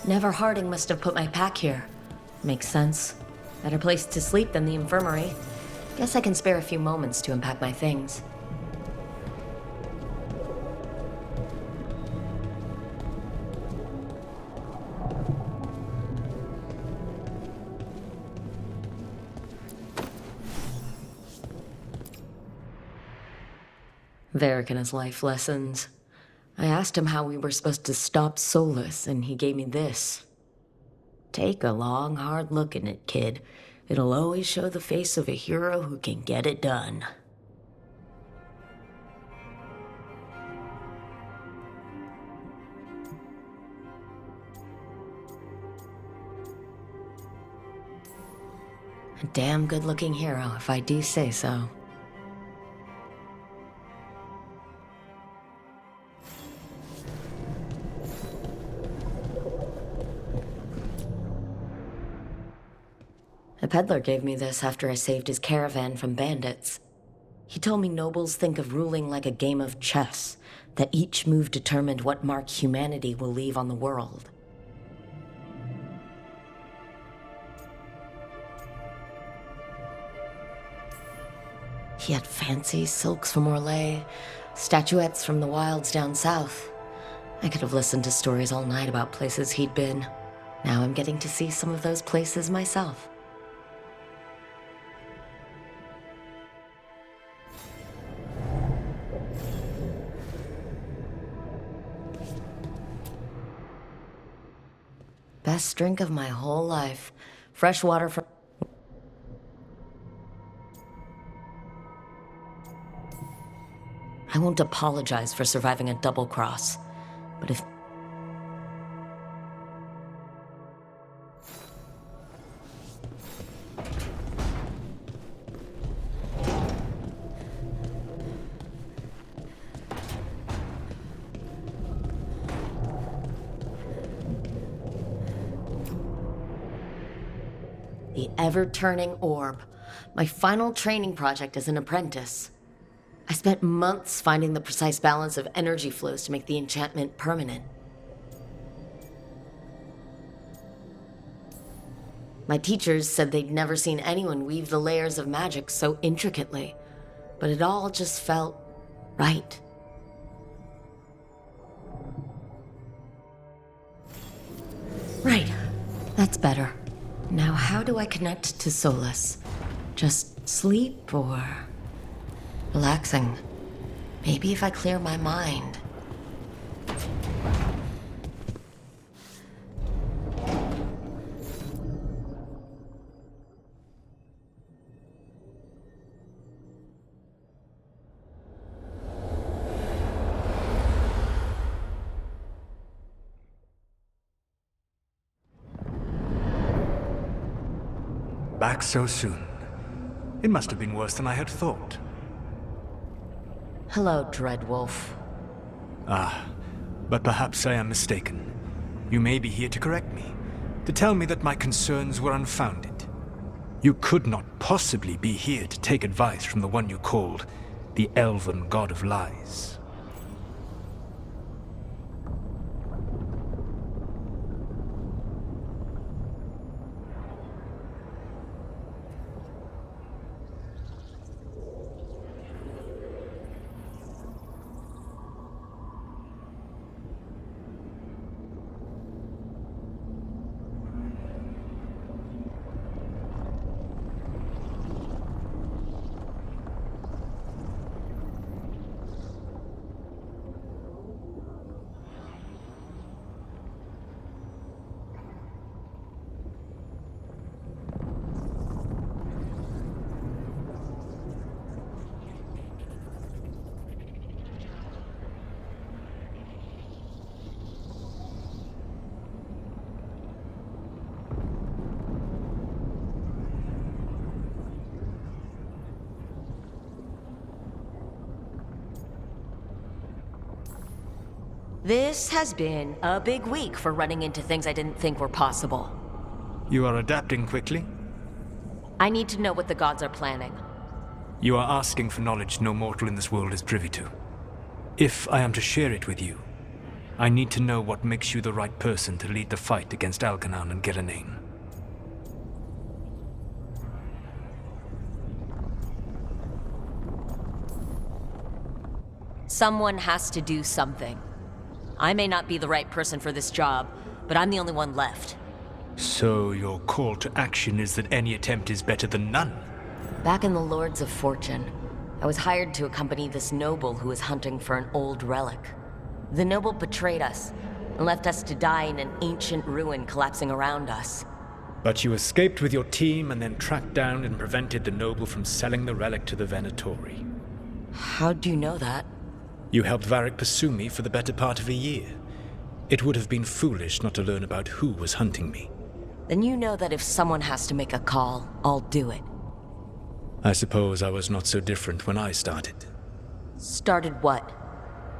Never Harding must have put my pack here. Makes sense. Better place to sleep than the infirmary. Guess I can spare a few moments to unpack my things. Varric and his life lessons. I asked him how we were supposed to stop Solus, and he gave me this. Take a long, hard look at it, kid. It'll always show the face of a hero who can get it done. A damn good-looking hero, if I do say so. A peddler gave me this after I saved his caravan from bandits. He told me nobles think of ruling like a game of chess, that each move determined what mark humanity will leave on the world. He had fancy silks from Orlais, statuettes from the wilds down south. I could have listened to stories all night about places he'd been. Now I'm getting to see some of those places myself. Best drink of my whole life. Fresh water from... I won't apologize for surviving a double cross, but if... The ever-turning orb. My final training project as an apprentice. I spent months finding the precise balance of energy flows to make the enchantment permanent. My teachers said they'd never seen anyone weave the layers of magic so intricately, but it all just felt right. Right. That's better. Now, how do I connect to Solus? Just sleep or relaxing? Maybe if I clear my mind. Back so soon. It must have been worse than I had thought. Hello, Dreadwolf. Ah, but perhaps I am mistaken. You may be here to correct me, to tell me that my concerns were unfounded. You could not possibly be here to take advice from the one you called the Elven God of Lies. This has been a big week for running into things I didn't think were possible. You are adapting quickly? I need to know what the gods are planning. You are asking for knowledge no mortal in this world is privy to. If I am to share it with you, I need to know what makes you the right person to lead the fight against Algernon and Gillenane. Someone has to do something. I may not be the right person for this job, but I'm the only one left. So your call to action is that any attempt is better than none? Back in the Lords of Fortune, I was hired to accompany this noble who was hunting for an old relic. The noble betrayed us and left us to die in an ancient ruin collapsing around us. But you escaped with your team and then tracked down and prevented the noble from selling the relic to the Venatori. How do you know that? You helped Varric pursue me for the better part of a year. It would have been foolish not to learn about who was hunting me. Then you know that if someone has to make a call, I'll do it. I suppose I was not so different when I started. Started what?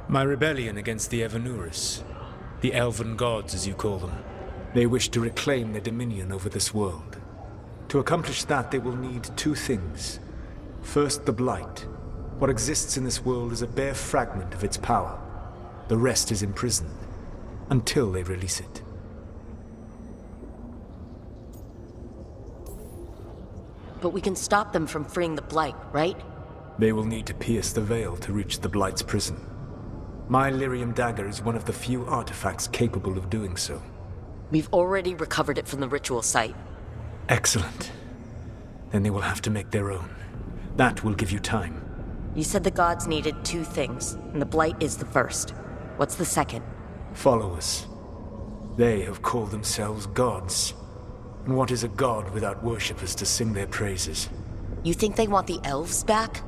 My rebellion against the Evanuris. The elven gods, as you call them. They wish to reclaim their dominion over this world. To accomplish that, they will need two things. First, the Blight. What exists in this world is a bare fragment of its power. The rest is imprisoned, until they release it. But we can stop them from freeing the Blight, right? They will need to pierce the veil to reach the Blight's prison. My Lyrium dagger is one of the few artifacts capable of doing so. We've already recovered it from the ritual site. Excellent. Then they will have to make their own. That will give you time. You said the gods needed two things, and the Blight is the first. What's the second? Followers. They have called themselves gods. And what is a god without worshippers to sing their praises? You think they want the elves back?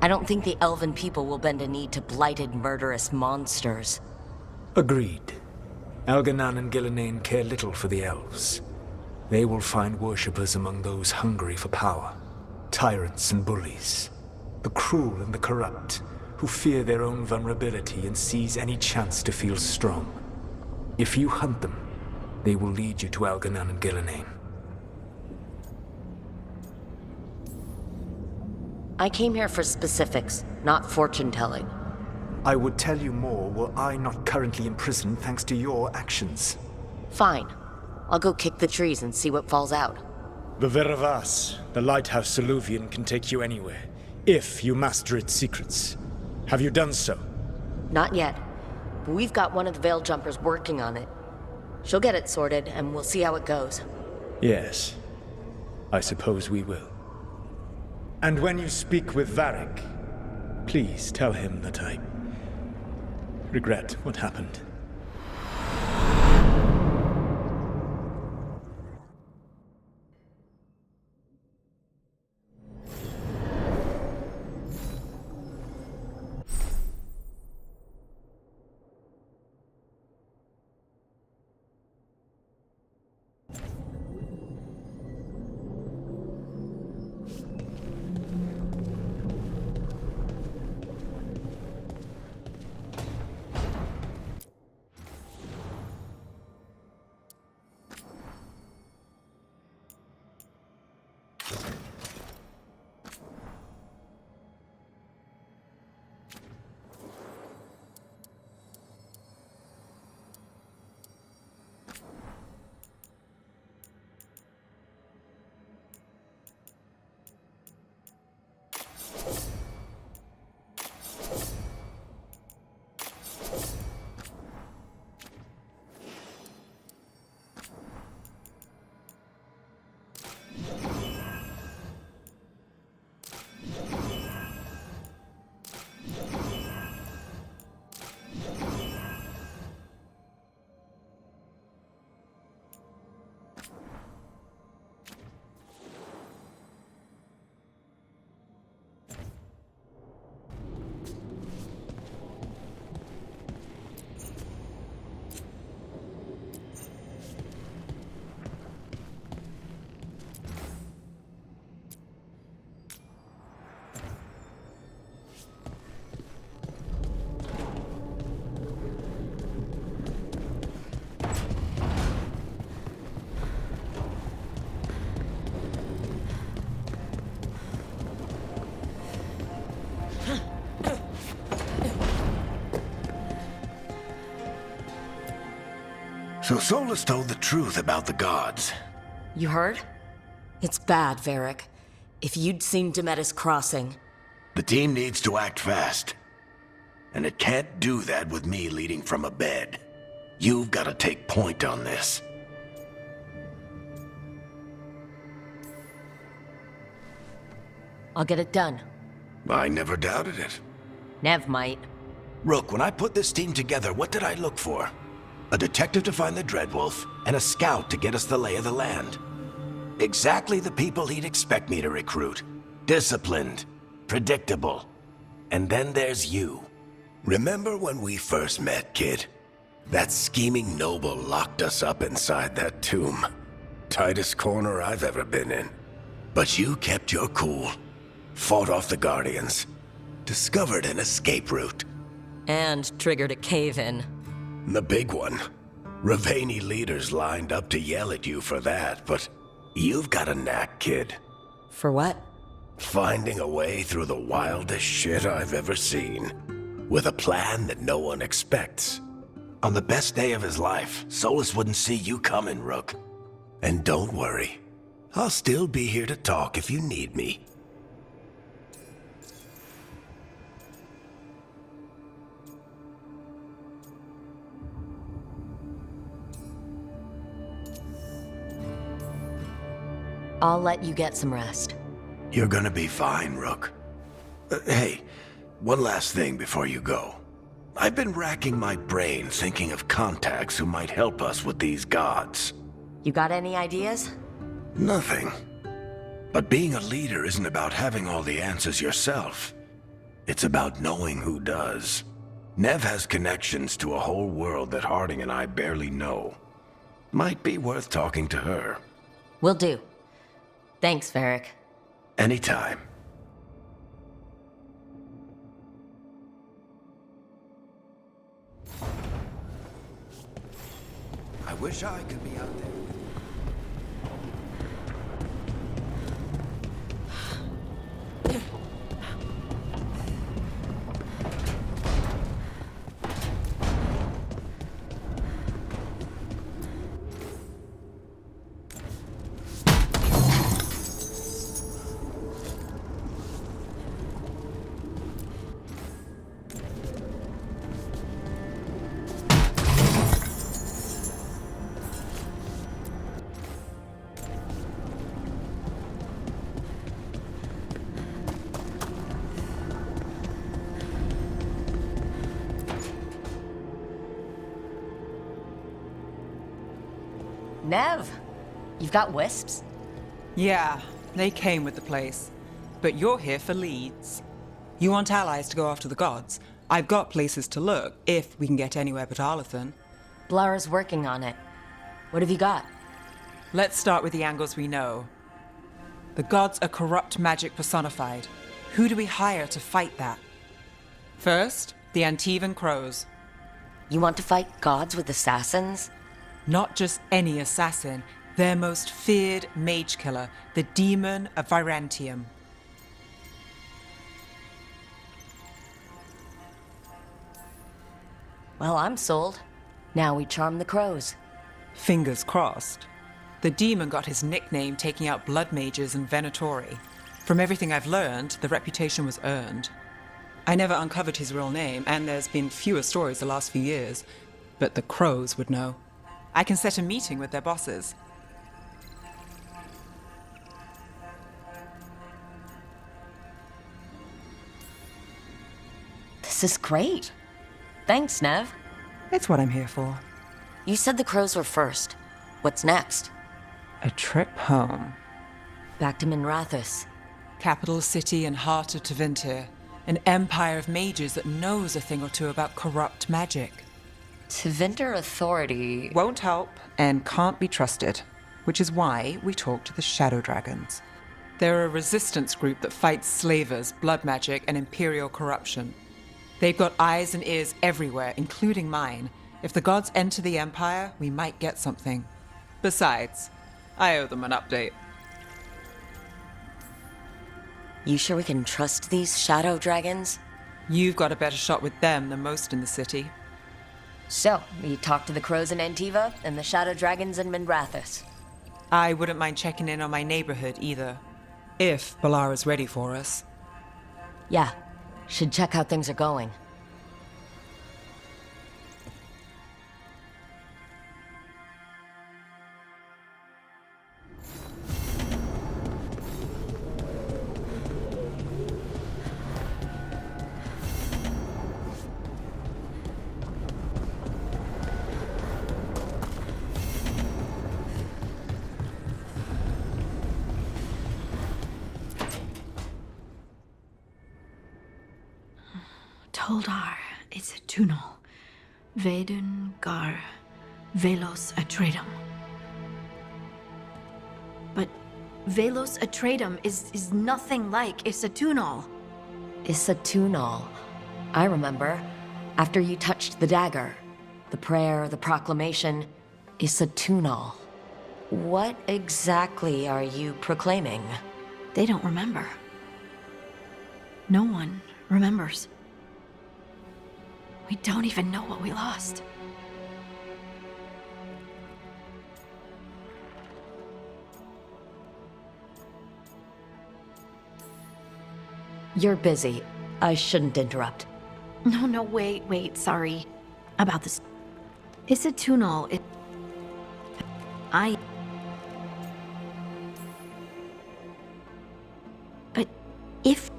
I don't think the elven people will bend a knee to blighted, murderous monsters. Agreed. Algernon and Gillenane care little for the elves. They will find worshippers among those hungry for power. Tyrants and bullies. The cruel and the corrupt, who fear their own vulnerability and seize any chance to feel strong. If you hunt them, they will lead you to Algernon and Gillenane. I came here for specifics, not fortune-telling. I would tell you more were I not currently imprisoned thanks to your actions. Fine. I'll go kick the trees and see what falls out. The Veravas, the lighthouse Soluvian, can take you anywhere, if you master its secrets. Have you done so? Not yet, but we've got one of the Veil Jumpers working on it. She'll get it sorted, and we'll see how it goes. Yes. I suppose we will. And when you speak with Varric, please tell him that I regret what happened. So Solus told the truth about the gods. You heard? It's bad, Varric. If you'd seen Demetis crossing... The team needs to act fast. And it can't do that with me leading from a bed. You've got to take point on this. I'll get it done. I never doubted it. Nev might. Rook, when I put this team together, what did I look for? A detective to find the Dreadwolf, and a scout to get us the lay of the land. Exactly the people he'd expect me to recruit. Disciplined, predictable. And then there's you. Remember when we first met, kid? That scheming noble locked us up inside that tomb. Tightest corner I've ever been in. But you kept your cool. Fought off the Guardians. Discovered an escape route. And triggered a cave-in. The big one. Ravani leaders lined up to yell at you for that, but you've got a knack, kid. For what? Finding a way through the wildest shit I've ever seen. With a plan that no one expects. On the best day of his life, Solus wouldn't see you coming, Rook. And don't worry. I'll still be here to talk if you need me. I'll let you get some rest. You're gonna be fine, Rook. Hey, one last thing before you go. I've been racking my brain thinking of contacts who might help us with these gods. You got any ideas? Nothing. But being a leader isn't about having all the answers yourself. It's about knowing who does. Nev has connections to a whole world that Harding and I barely know. Might be worth talking to her. Will do. Thanks, Varric. Anytime. I wish I could be out there. Nev, you've got wisps? Yeah, they came with the place. But you're here for leads. You want allies to go after the gods? I've got places to look, if we can get anywhere but Arlathan. Blara's working on it. What have you got? Let's start with the angles we know. The gods are corrupt magic personified. Who do we hire to fight that? First, the Antivan Crows. You want to fight gods with assassins? Not just any assassin, their most feared mage killer, the Demon of Virantium. Well, I'm sold. Now we charm the crows. Fingers crossed. The demon got his nickname taking out blood mages and Venatori. From everything I've learned, the reputation was earned. I never uncovered his real name, and there's been fewer stories the last few years, but the crows would know. I can set a meeting with their bosses. This is great. Thanks, Nev. It's what I'm here for. You said the crows were first. What's next? A trip home. Back to Minrathous. Capital city and heart of Tevinter. An empire of mages that knows a thing or two about corrupt magic. Tevinter Authority... Won't help and can't be trusted, which is why we talk to the Shadow Dragons. They're a resistance group that fights slavers, blood magic, and imperial corruption. They've got eyes and ears everywhere, including mine. If the gods enter the Empire, we might get something. Besides, I owe them an update. You sure we can trust these shadow dragons? You've got a better shot with them than most in the city. So, we talked to the crows in Antiva and the shadow dragons in Mindrathis. I wouldn't mind checking in on my neighborhood either. If Balara's ready for us. Yeah, should check how things are going. Toldar, it's a tunnel. Veilguard, Velos Atreidim. But Velos Atreidim is nothing like Isatunal. Isatunal. I remember. After you touched the dagger. The prayer, the proclamation. Isatunal. What exactly are you proclaiming? They don't remember. No one remembers. We don't even know what we lost. You're busy. I shouldn't interrupt. No, wait, sorry. About this. It's a tunnel. But if...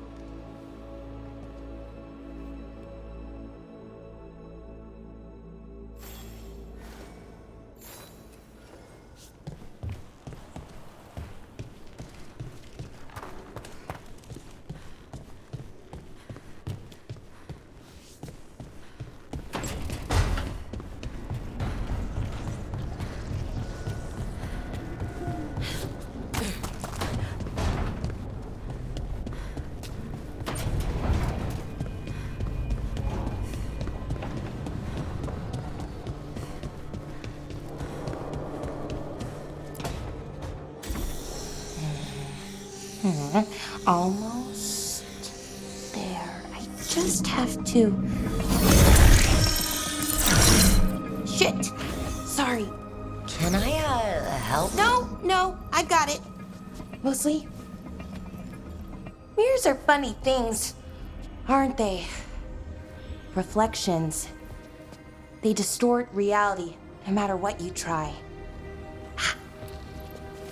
Almost there. I just have to... Shit! Sorry. Can I, help? No, I've got it. Mostly, mirrors are funny things, aren't they? Reflections. They distort reality, no matter what you try.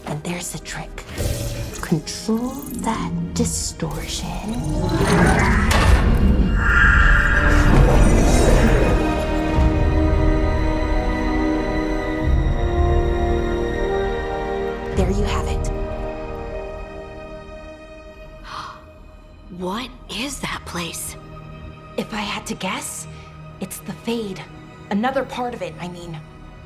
And there's the trick. Control that distortion. There you have it. What is that place? If I had to guess, it's the Fade. Another part of it, I mean.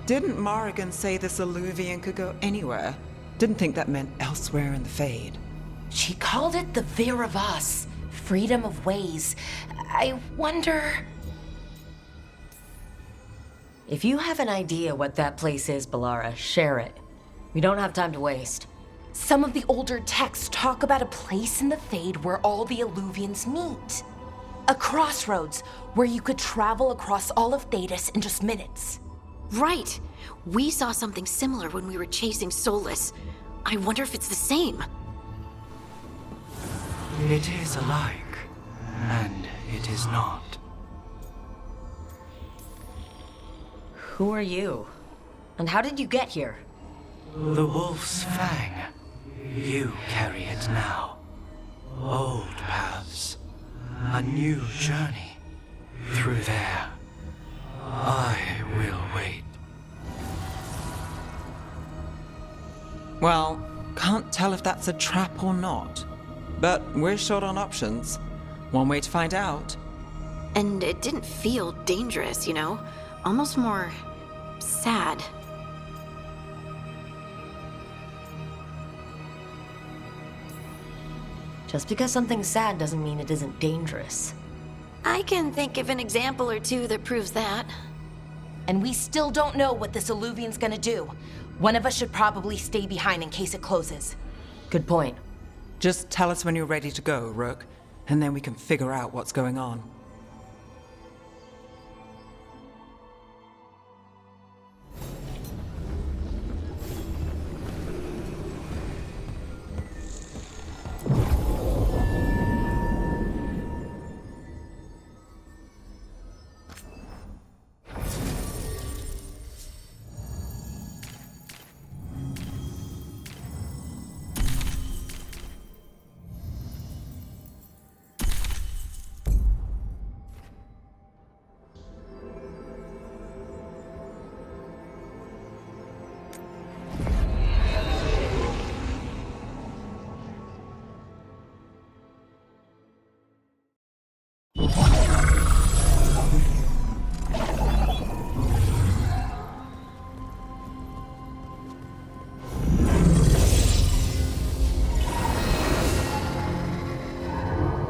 Didn't Morrigan say this Illuvian could go anywhere? Didn't think that meant elsewhere in the Fade. She called it the Vir of Us, freedom of ways. I wonder... If you have an idea what that place is, Balara, share it. We don't have time to waste. Some of the older texts talk about a place in the Fade where all the Illuvians meet. A crossroads where you could travel across all of Thedas in just minutes. Right. We saw something similar when we were chasing Solus. I wonder if it's the same. It is alike, and it is not. Who are you? And how did you get here? The Wolf's Fang. You carry it now. Old paths. A new journey. Through there. I will wait. Well, can't tell if that's a trap or not. But we're short on options. One way to find out. And it didn't feel dangerous, you know? Almost more... sad. Just because something's sad doesn't mean it isn't dangerous. I can think of an example or two that proves that. And we still don't know what this Illuvian's gonna do. One of us should probably stay behind in case it closes. Good point. Just tell us when you're ready to go, Rook, and then we can figure out what's going on.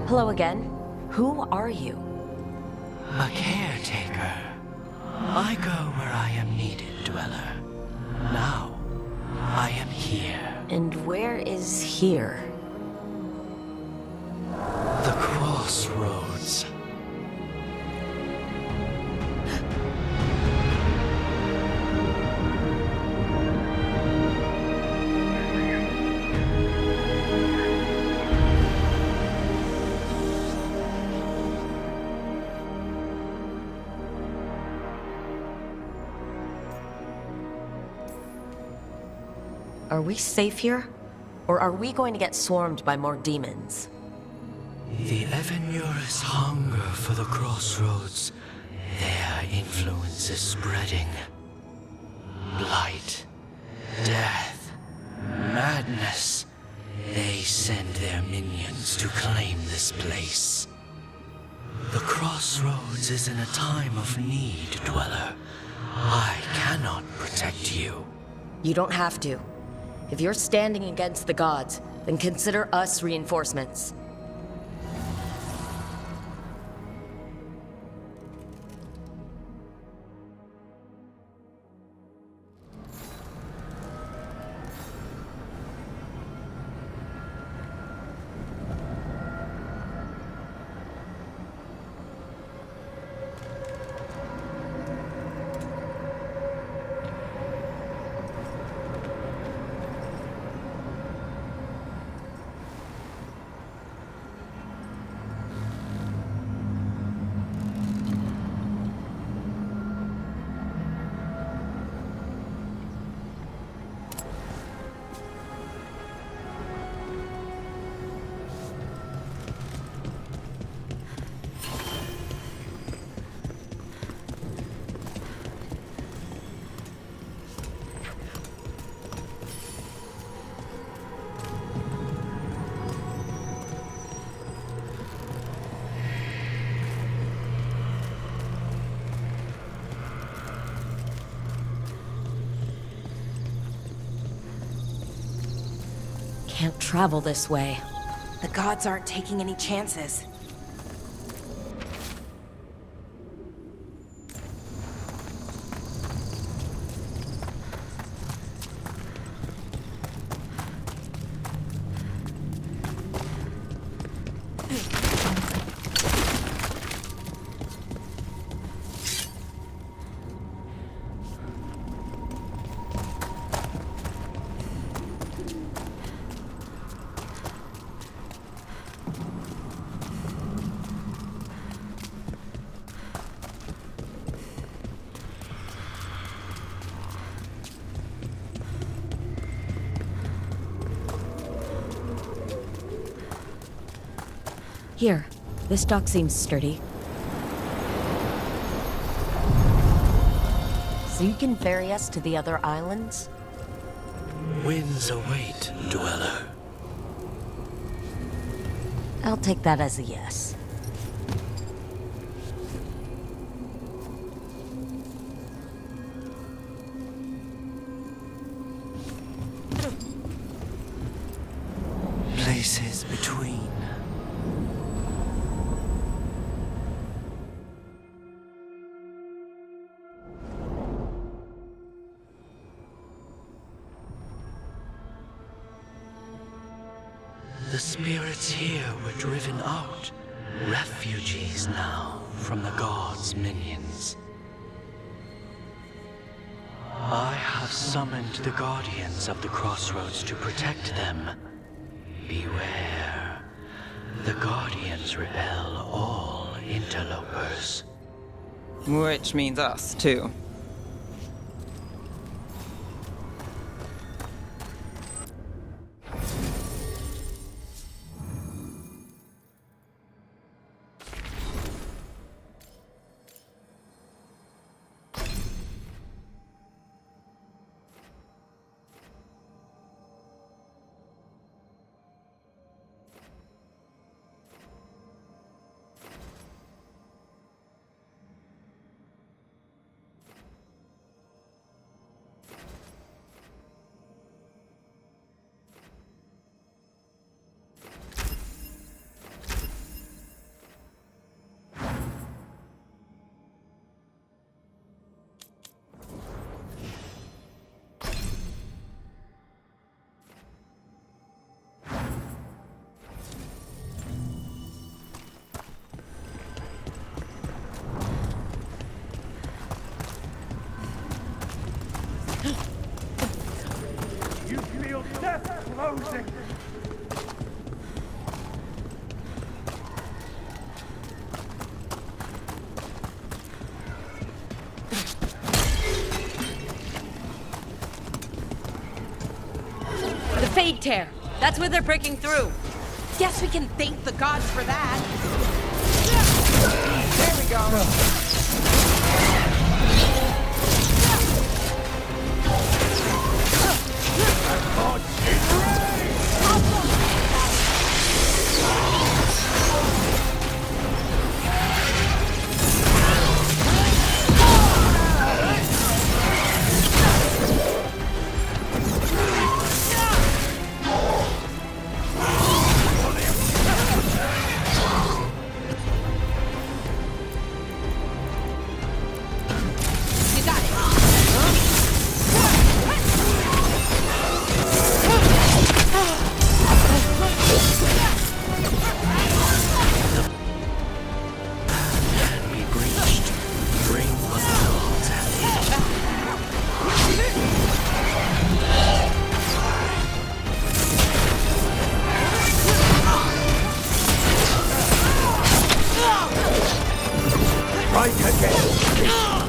Hello again. Who are you? A caretaker. I go where I am needed, Dweller. Now, I am here. And where is here? The crossroads. Are we safe here? Or are we going to get swarmed by more demons? The Evenurus hunger for the crossroads. Their influence is spreading. Blight, death, madness. They send their minions to claim this place. The crossroads is in a time of need, Dweller. I cannot protect you. You don't have to. If you're standing against the gods, then consider us reinforcements. Can't travel this way. The gods aren't taking any chances. Here, this dock seems sturdy. So you can ferry us to the other islands? Winds await, Dweller. I'll take that as a yes. Places between. The spirits here were driven out. Refugees now from the gods' minions. I have summoned the guardians of the crossroads to protect them. Beware. The guardians repel all interlopers. Which means us, too. The Fade Tear! That's where they're breaking through! Guess we can thank the gods for that. There we go. You got it. Can be breached. Bring the gods and Strike again!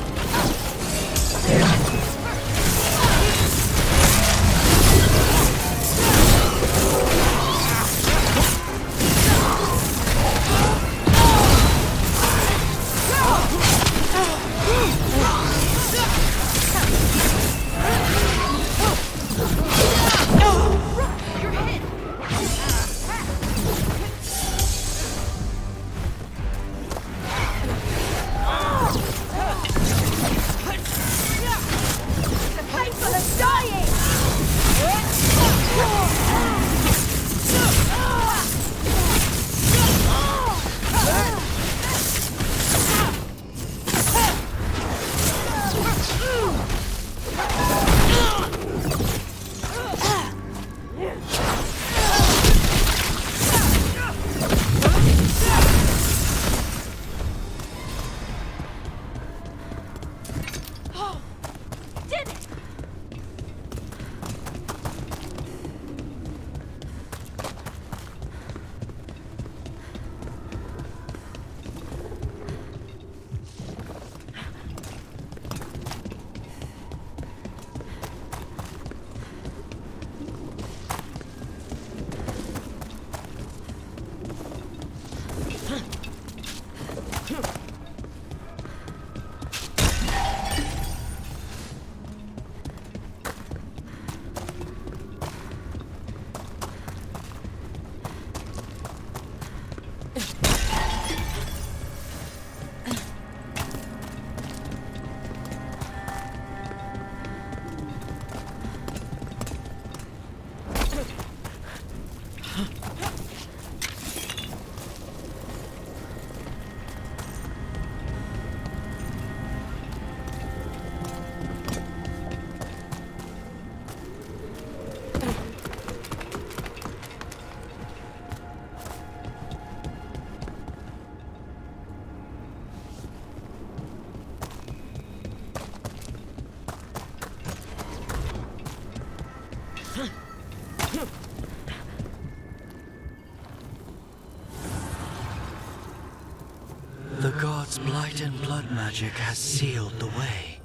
the gods' blight and blood magic has sealed the way.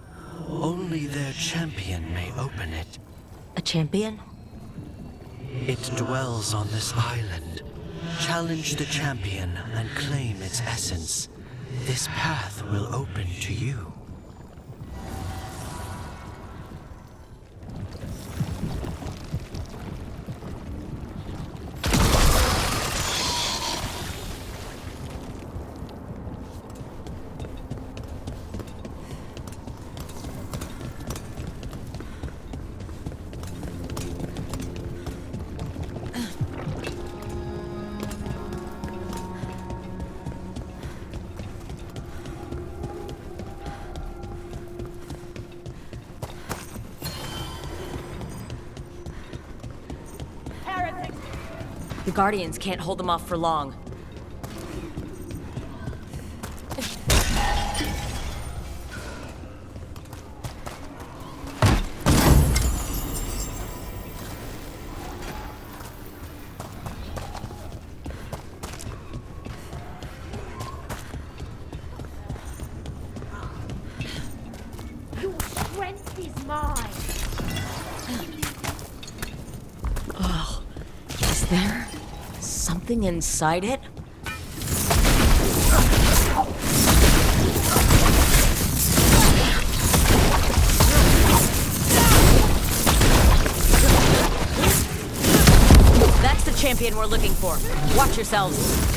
Only their champion may open it. A champion? It dwells on this island. Challenge the champion and claim its essence. This path will open to you. The Guardians can't hold them off for long. there something inside it? That's the champion we're looking for. Watch yourselves.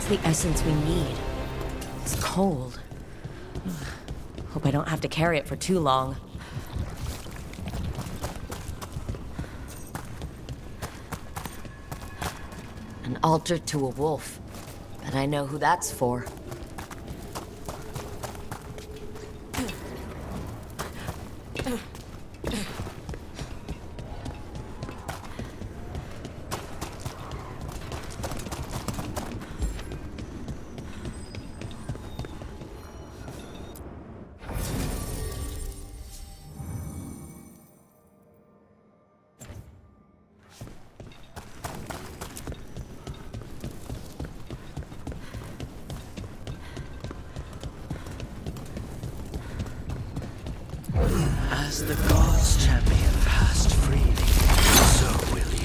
The essence we need. It's cold. Hope I don't have to carry it for too long. An altar to a wolf. Bet I know who that's for. As the gods champion passed freely, so will